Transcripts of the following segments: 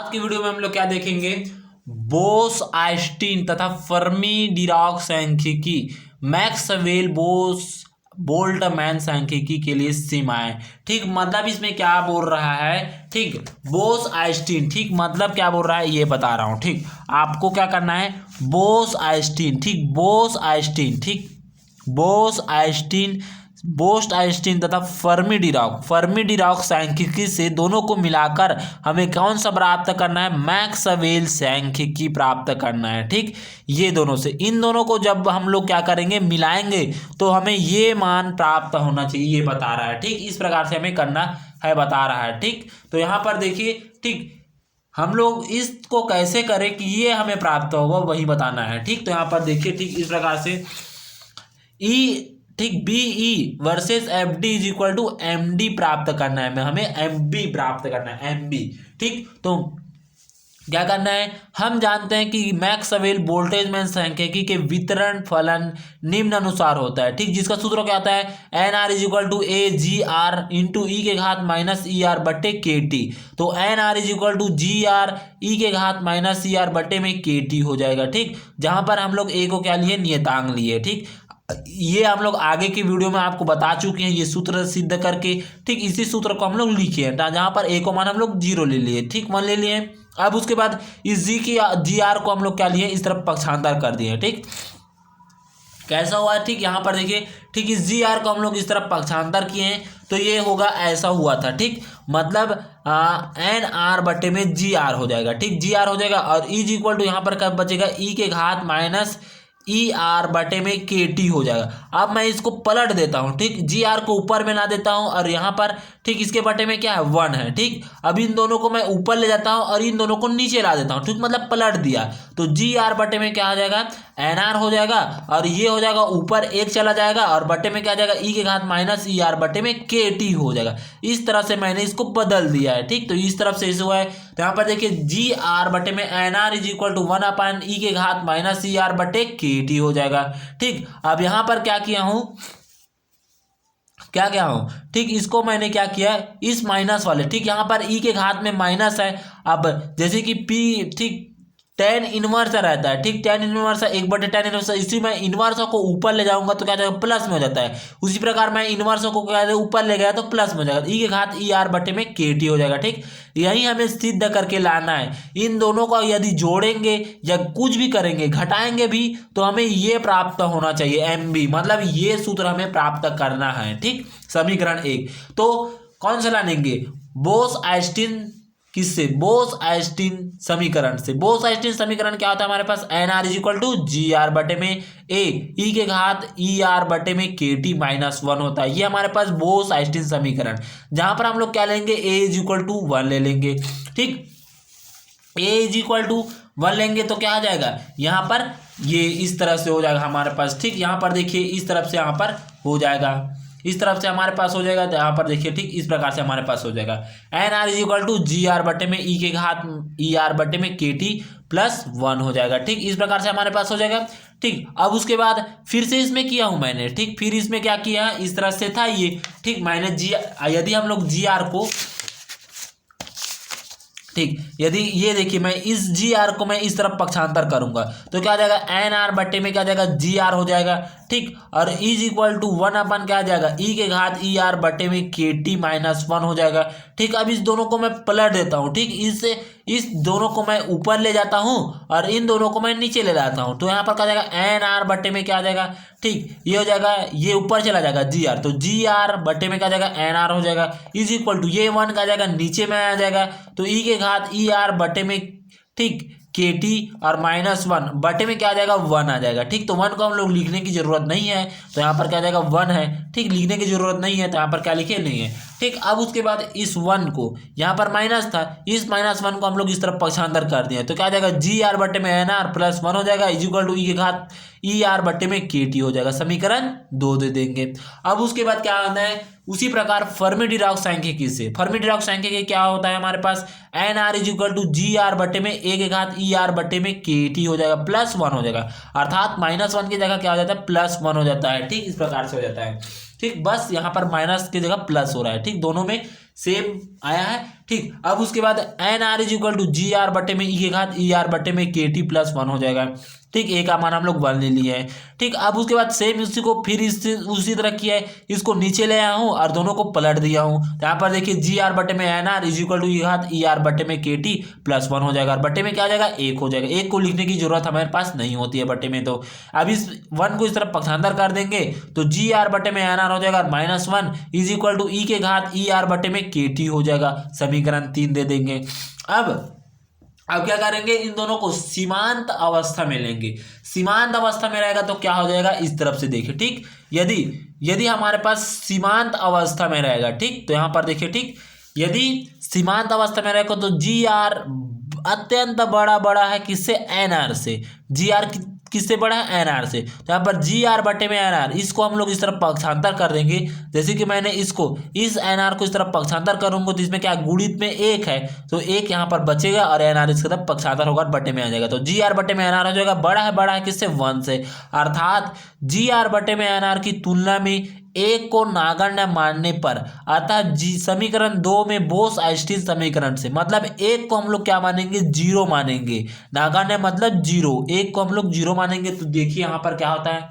आज की वीडियो में हम लोग क्या देखेंगे, बोस-आइंस्टीन तथा फर्मी-डिराक सांख्यिकी, मैक्सवेल बोस बोल्ट्जमैन सांख्यिकी के लिए सीमाएं। ठीक, मतलब इसमें क्या बोल रहा है, ठीक, बोस-आइंस्टीन, ठीक, मतलब क्या बोल रहा है ये बता रहा हूं। ठीक, आपको क्या करना है, बोस-आइंस्टीन, ठीक, बोस-आइंस्टीन, ठीक, बोस-आइंस्टीन, बोस्ट-आइंस्टीन तथा फर्मी-डिराक सांख्यिकी से दोनों को मिलाकर हमें कौन सा प्राप्त करना है, मैक्सवेल सांख्यिकी प्राप्त करना है। ठीक, ये दोनों से, इन दोनों को जब हम लोग क्या करेंगे, मिलाएंगे तो हमें ये मान प्राप्त होना चाहिए, ये बता रहा है। ठीक, इस प्रकार से हमें करना है, बता रहा है। ठीक, तो यहाँ पर देखिए, ठीक, हम लोग इसको कैसे करें कि ये हमें प्राप्त होगा वही बताना है। ठीक, तो यहाँ पर देखिए, ठीक, इस प्रकार से ई, ठीक, BE versus F D is equal to M D प्राप्त करना है, हमें एम बी प्राप्त करना है, एम बी। ठीक, तो क्या करना है, हम जानते हैं कि मैक्सवेल बोल्ट्जमैन सांख्यिकी के वितरण फलन निम्न अनुसार होता है। ठीक, जिसका सूत्र क्या होता है, N R is equal to A G R into E के घात माइनस ई आर बट्टे के टी। तो N R is equal to G R E के घात माइनस ई आर बट्टे में के टी हो जाएगा। ठीक, जहां पर हम लोग ए को क्या लिए, नियतांक लिए। ठीक, ये हम लोग आगे की वीडियो में आपको बता चुके हैं, ये सूत्र सिद्ध करके। ठीक, इसी सूत्र को हम लोग लिखे हैं, जहां पर ए को मान हम लोग 0 ले लिए। ठीक, 1 ले लिए। अब उसके बाद इस जी आर को हम लोग क्या लिए, इस तरफ पक्षांतर कर दिए। ठीक, कैसा हुआ है, ठीक, यहाँ पर देखिए, ठीक, इस जी आर को हम लोग इस तरफ पक्षांतर किए हैं तो ये होगा, ऐसा हुआ था। ठीक, मतलब एन आर बटे में जी आर हो जाएगा। ठीक, जी आर हो जाएगा और इज इक्वल टू यहाँ पर कब बचेगा, ई के घात माइनस ई आर बटे में के टी हो जाएगा। अब मैं इसको पलट देता हूँ। ठीक, जी आर को ऊपर में ला देता हूँ और यहाँ पर, ठीक, इसके बटे में क्या है, 1 है। ठीक, अब इन दोनों को मैं ऊपर ले जाता हूँ और इन दोनों को नीचे ला देता हूँ। ठीक, मतलब पलट दिया तो जी आर बटे में क्या हो जाएगा, एन आर हो जाएगा और ये हो जाएगा ऊपर 1 चला जाएगा और बटे में क्या जाएगा, ई के घात माइनस ई आर बटे में के टी हो जाएगा। इस तरह से मैंने इसको बदल दिया है। ठीक, तो इस तरफ से इसे हुआ है, तो यहाँ पर देखिए जी आर बटे में N R is equal to 1 अपन ई के घात माइनस ई आर बटे के टी हो जाएगा। ठीक, अब यहाँ पर क्या किया हूँ, ठीक, इसको मैंने क्या किया, इस माइनस वाले, ठीक, यहाँ पर ई के घात में माइनस है। अब जैसे कि पी, ठीक, टेन इनवर्स रहता है। ठीक, टेन इनवर्स 1/tan इनवर्स, इसी में इनवर्स को ऊपर ले जाऊंगा तो क्या जाएगा, प्लस में हो जाता है। उसी प्रकार मैं इनवर्स को क्या ऊपर ले गया तो प्लस में हो जाएगा, ई के घात ई आर बटे में के टी हो जाएगा। ठीक, यही हमें सिद्ध करके लाना है। इन दोनों को यदि जोड़ेंगे या कुछ भी करेंगे, घटाएंगे भी, तो हमें ये प्राप्त होना चाहिए, एम बी, मतलब ये सूत्र हमें प्राप्त करना है। ठीक, समीकरण 1 तो कौन सा लानेंगे, बोस-आइंस्टीन, किससे, बोस-आइंस्टीन समीकरण से। बोस-आइंस्टीन समीकरण क्या होता है हमारे पास, N R is equal to G R बटे में ए ई के घात ई आर बटे में के टी माइनस 1 होता है। ये हमारे पास बोस-आइंस्टीन समीकरण, जहां पर हम लोग क्या लेंगे, ए इज इक्वल टू 1 ले लेंगे। ठीक, ए इज इक्वल टू 1 लेंगे तो क्या आ जाएगा, यहाँ पर ये इस तरह से हो जाएगा हमारे पास। ठीक, यहाँ पर देखिए इस तरफ से यहाँ पर हो जाएगा, इस तरफ से हमारे पास हो जाएगा, तो यहाँ पर देखिए, ठीक, इस प्रकार से हमारे पास हो जाएगा, N R is equal to G R बटे में ई के घात ई आर बटे में के टी प्लस 1 हो जाएगा। ठीक, इस प्रकार से हमारे पास हो जाएगा। ठीक, अब उसके बाद फिर से इसमें किया हूं मैंने। ठीक, फिर इसमें क्या किया, इस तरह से था ये। ठीक, माइनस जी, यदि हम लोग जी आर को, ठीक, यदि ये देखिए मैं इस जी आर को मैं इस तरफ पक्षांतर करूंगा तो क्या आ जाएगा, एन आर बट्टे में क्या आ जाएगा, जी आर हो जाएगा। ठीक, और इज इक्वल टू 1 अपन क्या आ जाएगा, ई के घात ई आर बट्टे में के टी माइनस 1 हो जाएगा। ठीक, अब इस दोनों को मैं पलट देता हूँ। ठीक, इस दोनों को मैं ऊपर ले जाता हूँ और इन दोनों को मैं नीचे ले जाता हूँ, तो यहाँ पर क्या जाएगा, एन आर बट्टे में क्या आ जाएगा, ठीक, ये हो जाएगा, ये ऊपर चला जाएगा जी आर, तो जी आर बट्टे में क्या जाएगा, एन आर हो जाएगा, इज इक्वल टू ये 1 का जाएगा नीचे में आ जाएगा, तो ई के घात ई आर बट्टे में, ठीक, के टी और माइनस 1 बटे में क्या आ जाएगा, 1 आ जाएगा। ठीक, तो 1 को हम लोग लिखने की जरूरत नहीं है, तो यहाँ पर क्या आ जाएगा, 1 है। ठीक, लिखने की जरूरत नहीं है तो यहाँ पर क्या लिखे, नहीं है। ठीक, अब उसके बाद इस 1 को, यहाँ पर माइनस था, इस माइनस 1 को हम लोग इस तरफ पक्षांतर कर दिए तो क्या आ जाएगा, जी आर बटे में एन आर प्लस 1 हो जाएगा, इज इक्वल टू ई के घात ई आर बटे में के टी हो जाएगा। समीकरण 2 दे देंगे। अब उसके बाद क्या आता है, उसी प्रकार फर्मी-डिराक सांख्यिकी से, फर्मी-डिराक सांख्यिकी क्या होता है हमारे पास, N R is equal to G R बटे में ए के घात ई आर बटे में के टी हो जाएगा, प्लस 1 हो जाएगा, अर्थात माइनस 1 की जगह क्या हो जाता है, प्लस 1 हो जाता है। ठीक, इस प्रकार से हो जाता है। ठीक, बस यहाँ पर माइनस की जगह प्लस हो रहा है। ठीक, दोनों में सेम आया है। ठीक। अब उसके बाद N R is equal to G R बटे में ई के घात ई आर बटे में के टी प्लस वन हो जाएगा। ठीक, ए का मान हम लोग वन ले लिए हैं। ठीक, अब उसके बाद सेम इसी को फिर उसी तरह किया है, इसको नीचे ले आया हूँ और दोनों को पलट दिया हूँ। तो यहाँ पर देखिए जी आर बटे में N R is equal to E घात ई आर बटे में के टी प्लस वन हो जाएगा और बटे में क्या हो जाएगा, एक हो जाएगा। एक को लिखने की जरूरत हमारे पास नहीं होती है बटे में। तो अब इस वन को इस तरफ पक्षांतर कर देंगे तो जी आर बटे में एन आर हो जाएगा minus one is equal to E के घात ई आर बटे में के टी हो जाएगा। समीकरण 3 दे देंगे। अब क्या करेंगे, इन दोनों को सीमांत अवस्था में लेंगे। सीमांत अवस्था में रहेगा तो क्या हो जाएगा, इस तरफ से देखिए। ठीक, यदि हमारे पास सीमांत अवस्था में रहेगा, ठीक, तो यहां पर देखिए। ठीक, यदि सीमांत अवस्था में रहेगा तो जी आर अत्यंत बड़ा है किससे, एन आर से। जी आर किससे बड़ा है, एन आर से। तो यहाँ पर जी आर बटे में एन आर, इसको हम लोग इस तरफ पक्षांतर कर देंगे। जैसे कि मैंने इसको इस एन आर को इस तरफ पक्षांतर करूंगा तो इसमें क्या गुणित में एक है तो एक यहाँ पर बचेगा और एन आर इसकी तरफ पक्षांतर होगा बटे में आ जाएगा। तो जी आर बटे में एन आर हो जाएगा बड़ा है किससे, वन से। अर्थात जी आर बटे में एन आर की तुलना में एक को नागण्य मानने पर, अतः जी समीकरण 2 में बोस आइंस्टीन समीकरण से, मतलब एक को हम लोग क्या मानेंगे, जीरो मानेंगे। नागण्य मतलब जीरो, एक को हम लोग जीरो मानेंगे। तो देखिए यहाँ पर क्या होता है।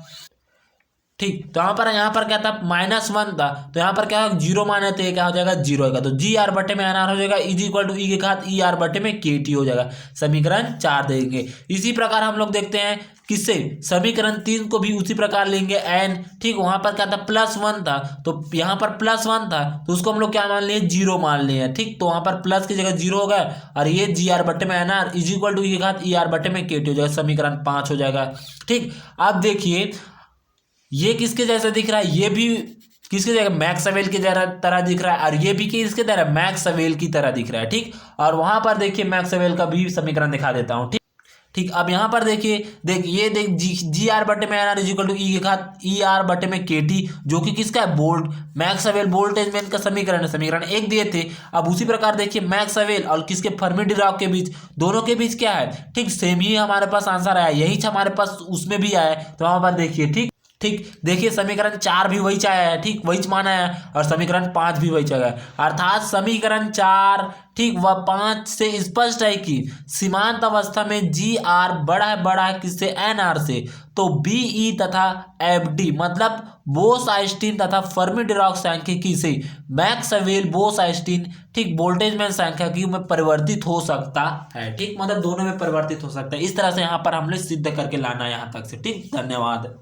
ठीक, तो यहाँ पर क्या था, -1 था, तो यहाँ पर क्या है, जीरो माने तो ये क्या हो जाएगा, जीरो होगा। तो जी आर बटे में एन आर हो जाएगा इज इक्वल टू ई के घात ई आर बटे में के टी हो जाएगा। समीकरण 4 देंगे। इसी प्रकार हम लोग देखते हैं किससे, समीकरण 3 को भी उसी प्रकार लेंगे एन। ठीक, वहां पर क्या था, +1 था, तो यहाँ पर +1 था तो उसको हम लोग क्या मान लिए, जीरो मान लिए। ठीक, तो वहां पर प्लस की जगह जीरो हो गया और ये जी आर बटे में N R is equal to E के घात ई आर बटे में के टी हो जाएगा। समीकरण 5 हो जाएगा। ठीक, अब देखिए ये किसके जैसा दिख रहा है, ये भी किसके जगह, मैक्सवेल की तरह दिख रहा है और ये भी किसके तरह, मैक्सवेल की तरह दिख रहा है। ठीक, और वहां पर देखिए मैक्सवेल का भी समीकरण दिखा देता हूं। ठीक, अब यहाँ पर देखिए जी आर बटे में N R is equal to E के घात ई आर बटे में के टी, जो कि किसका है, मैक्सवेल वोल्टेजमैन का समीकरण है। समीकरण 1 दिए थे। अब उसी प्रकार देखिए मैक्सवेल और किसके, फर्मी डिराक के बीच, दोनों के बीच क्या है, ठीक, सेम ही हमारे पास आंसर आया, यही हमारे पास उसमें भी आया। तो वहां पर देखिए। ठीक, देखिए समीकरण 4 भी वही चाहे है। ठीक, वही माना है और समीकरण 5 भी वही चाहे है। अर्थात समीकरण 4 ठीक व 5 से स्पष्ट है कि सीमांत अवस्था में जी आर बड़ा है किससे, एन आर से। तो बीई तथा एफ डी मतलब बोस आइंस्टीन तथा फर्मी डिराक सांख्यिकी से मैक्सवेल बोस आइंस्टीन ठीक बोल्टेजमैन सांख्यिकी में परिवर्तित हो सकता है। ठीक, मतलब दोनों में परिवर्तित हो सकता है। इस तरह से यहाँ पर हमने सिद्ध करके लाना है यहाँ तक से। ठीक, धन्यवाद।